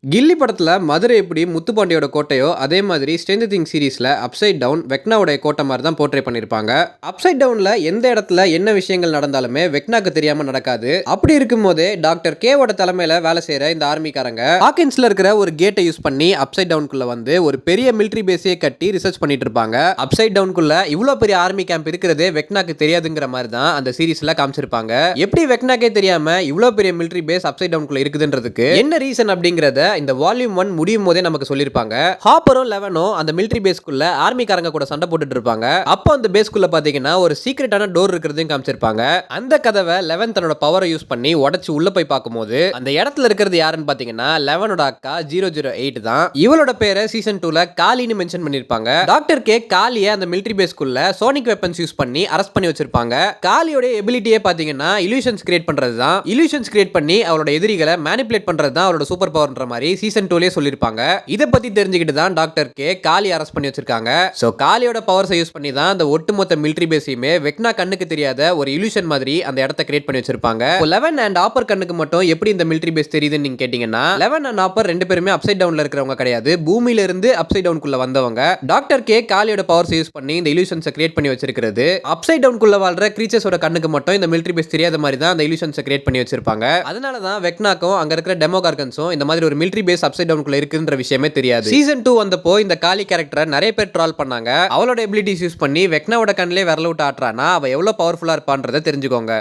கில்லி படத்துல மதுரை எப்படி முத்துப்பாண்டியோட கோட்டையோ, அதே மாதிரி ஸ்ட்ரேஞ்சர் திங்ஸ் சீரிஸ்ல அப்சைட் டவுன் வெக்னாவுடைய கோட்டை மாரி தான் போர்ட்ரே பண்ணியிருப்பாங்க. அப்சைட் டவுன்ல எந்த இடத்துல என்ன விஷயங்கள் நடந்தாலுமே வெக்னாக்கு தெரியாம நடக்காது. அப்படி இருக்கும்போதே டாக்டர் கேவோட தலைமையில வேலை செய்யற இந்த ஆர்மிக்காரங்க ஹாக்கின்ஸ்ல இருக்கிற ஒரு கேட்டை யூஸ் பண்ணி அப்சைட் டவுனுக்குள்ள வந்து ஒரு பெரிய மிலிட்டரி பேஸையே கட்டி ரிசர்ச் பண்ணிட்டு இருப்பாங்க. அப்சைட் டவுனுக்குள்ள இவ்வளவு பெரிய ஆர்மி கேம்ப் இருக்கிறதே வெக்னாக்கு தெரியாதுங்கிற மாதிரி தான் அந்த சீரிஸ்ல காமிச்சிருப்பாங்க. எப்படி வெக்னாக்கே தெரியாம இவ்வளவு பெரிய மிலிட்டரி பேஸ் அப்சைட் டவுனுக்குள்ள இருக்குதுன்றதுக்கு என்ன ரீசன் அப்படிங்கறத இந்த வால்யூம் 1 முடியும் போதே நமக்கு சொல்லிருப்பாங்க. ஹாப்பரும் லெவனும் அந்த மிலிட்டரி பேஸ்க்குள்ள ஆர்மிக்காரங்க கூட சண்டை போட்டுட்டு இருப்பாங்க. அப்போ அந்த பேஸ்க்குள்ள பாத்தீங்கன்னா ஒரு சீக்ரெட்டான டோர் இருக்கிறதையும் காமிச்சிருப்பாங்க. அந்த கதவை லெவன் தன்னோட பவரை யூஸ் பண்ணி உடைச்சு உள்ள போய் பார்க்கும்போது அந்த இடத்துல இருக்கிறது யாருன்னு பாத்தீங்கன்னா லெவனோட அக்கா 008 தான். இவளோட பேரை சீசன் 2ல காலின்னு மென்ஷன் பண்ணிருப்பாங்க. டாக்டர் கே காலியை அந்த மிலிட்டரி பேஸ்க்குள்ள சோனிக் வெப்பன்ஸ் யூஸ் பண்ணி அரெஸ்ட் பண்ணி வச்சிருப்பாங்க. காலியோட எபிலிட்டியே பாத்தீங்கன்னா இல்யூஷன்ஸ் கிரியேட் பண்றது தான். இல்யூஷன்ஸ் கிரியேட் பண்ணி அவளோட எதிரிகளை மேனிபுலேட் பண்றது தான் அவளோட சூப்பர் பவர்ன்ற மாதிரி சீசன் 2லயே சொல்லிருப்பாங்க. இத பத்தி தெரிஞ்சுக்கிட்டு தான் டாக்டர் கே காலி அரெஸ்ட் பண்ணி வச்சிருக்காங்க. சோ காலியோட பவர்ஸை யூஸ் பண்ணி தான் அந்த ஒட்டுமொத்த மிலிட்டரி பேஸையுமே வெக்னா கண்ணுக்கு தெரியாத ஒரு இல்யூஷன் மாதிரி அந்த இடத்தை கிரியேட் பண்ணி வச்சிருப்பாங்க. லெவன் அண்ட் ஆப்பர் கண்ணுக்கு மட்டும் எப்படி இந்த மிலிட்டரி பேஸ் தெரியுதுன்னு நீங்க கேட்டீங்கன்னா லெவன் அண்ட் ஆப்பர் ரெண்டு பேருமே அப்சைட் டவுன்ல இருக்கிறவங்க கிடையாது. பூமியில இருந்து அப்சைட் டவுனுக்குள்ள வந்தவங்க. டாக்டர் கே காலியோட பவர்ஸ் யூஸ் பண்ணி இந்த இல்யூஷன்ஸை கிரியேட் பண்ணி வச்சிருக்கிறது. அப்சைட் டவுனுக்குள்ள வாழ்ற கிரீச்சர்ஸோட கண்ணுக்கு மட்டும் இந்த மிலிட்டரி பேஸ் தெரியாத மாதிரி தான் அந்த இல்யூஷன்ஸை கிரியேட் பண்ணி வச்சிருப்பாங்க. அதனால தான் வெக்னாக்கும் அங்க இருக்கிற டெமோகார்கன்ஸும் இந்த மாதிரி ஒரு மிலிட்டரி பேஸ் அப்சைட் டவுனுக்குள்ள இருக்குன்ற விஷயமே தெரியாது. சீசன் 2 வந்தப்போ இந்த காலி கேரக்டரை நிறைய பேர் ட்ரால் பண்ணாங்க. அவளோட எபிலிட்டிஸ் யூஸ் பண்ணி வெக்னாவோட கண்ணிலே விரல விட்டு ஆட்டுறானா அவ எவ்வளவு பவர்ஃபுல்லா இருப்பான்றதை தெரிஞ்சுக்கோங்க.